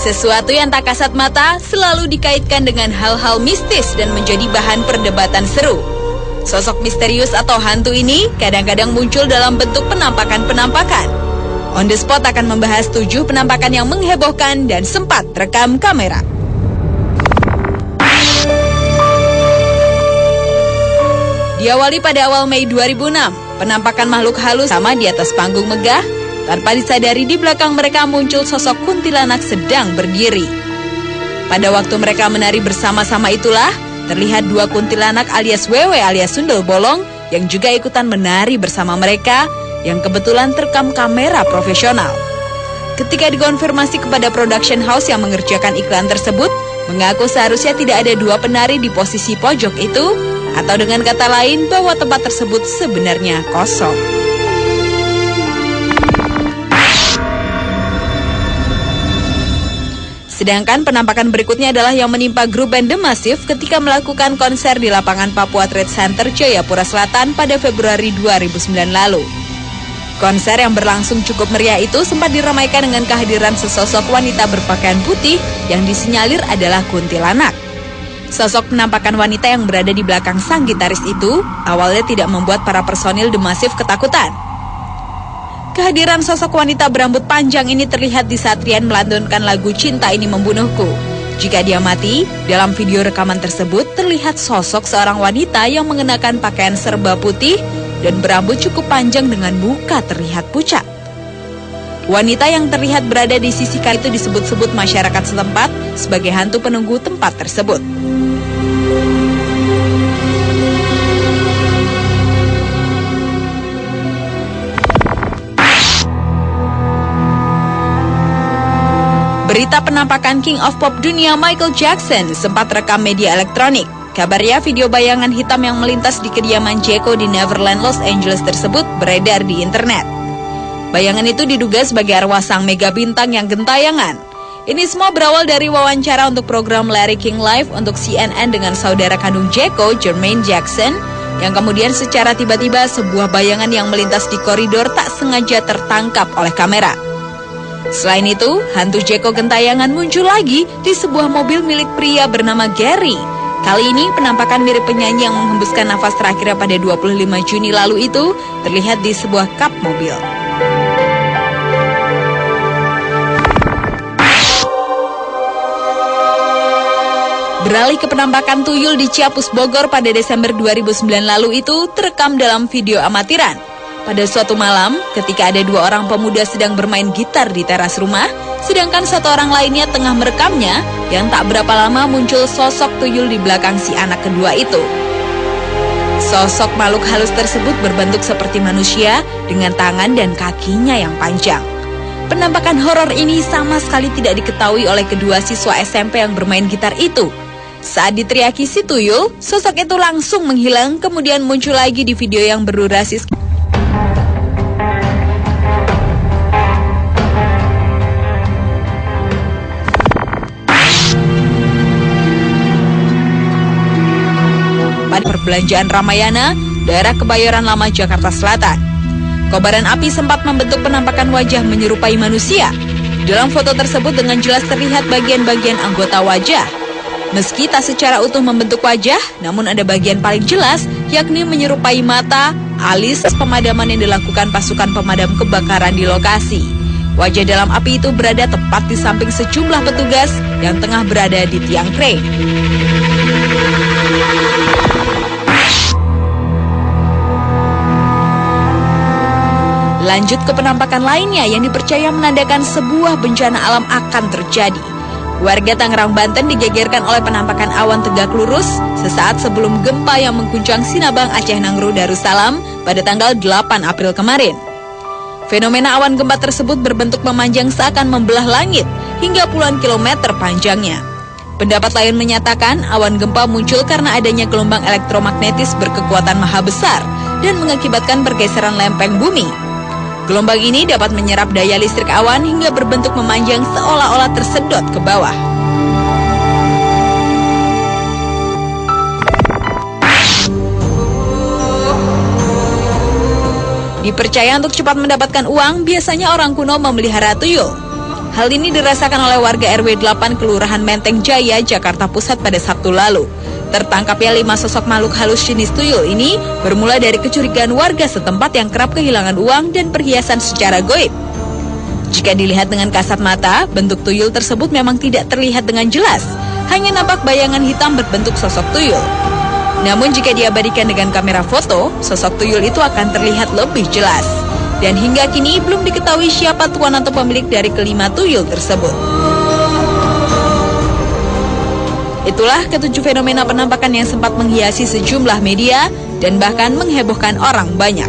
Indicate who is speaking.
Speaker 1: Sesuatu yang tak kasat mata selalu dikaitkan dengan hal-hal mistis dan menjadi bahan perdebatan seru. Sosok misterius atau hantu ini kadang-kadang muncul dalam bentuk penampakan-penampakan. On the Spot akan membahas 7 penampakan yang menghebohkan dan sempat terekam kamera. Diawali pada awal Mei 2006, penampakan makhluk halus sama di atas panggung megah. Tanpa disadari di belakang mereka muncul sosok kuntilanak sedang berdiri. Pada waktu mereka menari bersama-sama itulah, terlihat 2 kuntilanak alias Wewe alias Sundel Bolong yang juga ikutan menari bersama mereka yang kebetulan terekam kamera profesional. Ketika dikonfirmasi kepada production house yang mengerjakan iklan tersebut, mengaku seharusnya tidak ada 2 penari di posisi pojok itu, atau dengan kata lain bahwa tempat tersebut sebenarnya kosong. Sedangkan penampakan berikutnya adalah yang menimpa grup band The Massive ketika melakukan konser di lapangan Papua Trade Center, Jayapura Selatan pada Februari 2009 lalu. Konser yang berlangsung cukup meriah itu sempat diramaikan dengan kehadiran sesosok wanita berpakaian putih yang disinyalir adalah kuntilanak. Sosok penampakan wanita yang berada di belakang sang gitaris itu awalnya tidak membuat para personil The Massive ketakutan. Kehadiran sosok wanita berambut panjang ini terlihat di saat Rian melantunkan lagu Cinta Ini Membunuhku. Jika dia mati, dalam video rekaman tersebut terlihat sosok seorang wanita yang mengenakan pakaian serba putih dan berambut cukup panjang dengan muka terlihat pucat. Wanita yang terlihat berada di sisi kali itu disebut-sebut masyarakat setempat sebagai hantu penunggu tempat tersebut. Berita penampakan King of Pop dunia Michael Jackson sempat rekam media elektronik. Kabarnya video bayangan hitam yang melintas di kediaman Jeko di Neverland, Los Angeles tersebut beredar di internet. Bayangan itu diduga sebagai arwah sang mega bintang yang gentayangan. Ini semua berawal dari wawancara untuk program Larry King Live untuk CNN dengan saudara kandung Jeko, Jermaine Jackson, yang kemudian secara tiba-tiba sebuah bayangan yang melintas di koridor tak sengaja tertangkap oleh kamera. Selain itu, hantu Jeko gentayangan muncul lagi di sebuah mobil milik pria bernama Gary. Kali ini penampakan mirip penyanyi yang menghembuskan nafas terakhirnya pada 25 Juni lalu itu terlihat di sebuah kap mobil. Beralih ke penampakan tuyul di Ciapus, Bogor pada Desember 2009 lalu itu terekam dalam video amatiran. Pada suatu malam, ketika ada 2 orang pemuda sedang bermain gitar di teras rumah, sedangkan 1 orang lainnya tengah merekamnya, yang tak berapa lama muncul sosok tuyul di belakang si anak kedua itu. Sosok makhluk halus tersebut berbentuk seperti manusia dengan tangan dan kakinya yang panjang. Penampakan horor ini sama sekali tidak diketahui oleh kedua siswa SMP yang bermain gitar itu. Saat diteriaki si tuyul, sosok itu langsung menghilang, kemudian muncul lagi di video yang berdurasi Perbelanjaan Ramayana, daerah Kebayoran Lama, Jakarta Selatan. Kobaran api sempat membentuk penampakan wajah menyerupai manusia. Dalam foto tersebut dengan jelas terlihat bagian-bagian anggota wajah. Meski tak secara utuh membentuk wajah, namun ada bagian paling jelas, yakni menyerupai mata, alis, pemadaman yang dilakukan pasukan pemadam kebakaran di lokasi. Wajah dalam api itu berada tepat di samping sejumlah petugas yang tengah berada di tiang krain. Lanjut ke penampakan lainnya yang dipercaya menandakan sebuah bencana alam akan terjadi. Warga Tangerang, Banten digegerkan oleh penampakan awan tegak lurus sesaat sebelum gempa yang mengguncang Sinabang, Aceh Nangro, Darussalam pada tanggal 8 April kemarin. Fenomena awan gempa tersebut berbentuk memanjang seakan membelah langit hingga puluhan kilometer panjangnya. Pendapat lain menyatakan awan gempa muncul karena adanya gelombang elektromagnetis berkekuatan maha besar dan mengakibatkan pergeseran lempeng bumi. Gelombang ini dapat menyerap daya listrik awan hingga berbentuk memanjang seolah-olah tersedot ke bawah. Dipercaya untuk cepat mendapatkan uang, biasanya orang kuno memelihara tuyul. Hal ini dirasakan oleh warga RW 8 Kelurahan Menteng Jaya, Jakarta Pusat pada Sabtu lalu. Tertangkapnya 5 sosok makhluk halus jenis tuyul ini bermula dari kecurigaan warga setempat yang kerap kehilangan uang dan perhiasan secara goib. Jika dilihat dengan kasat mata, bentuk tuyul tersebut memang tidak terlihat dengan jelas, hanya nampak bayangan hitam berbentuk sosok tuyul. Namun jika diabadikan dengan kamera foto, sosok tuyul itu akan terlihat lebih jelas. Dan hingga kini belum diketahui siapa tuan atau pemilik dari kelima tuyul tersebut. Itulah ketujuh fenomena penampakan yang sempat menghiasi sejumlah media dan bahkan menghebohkan orang banyak.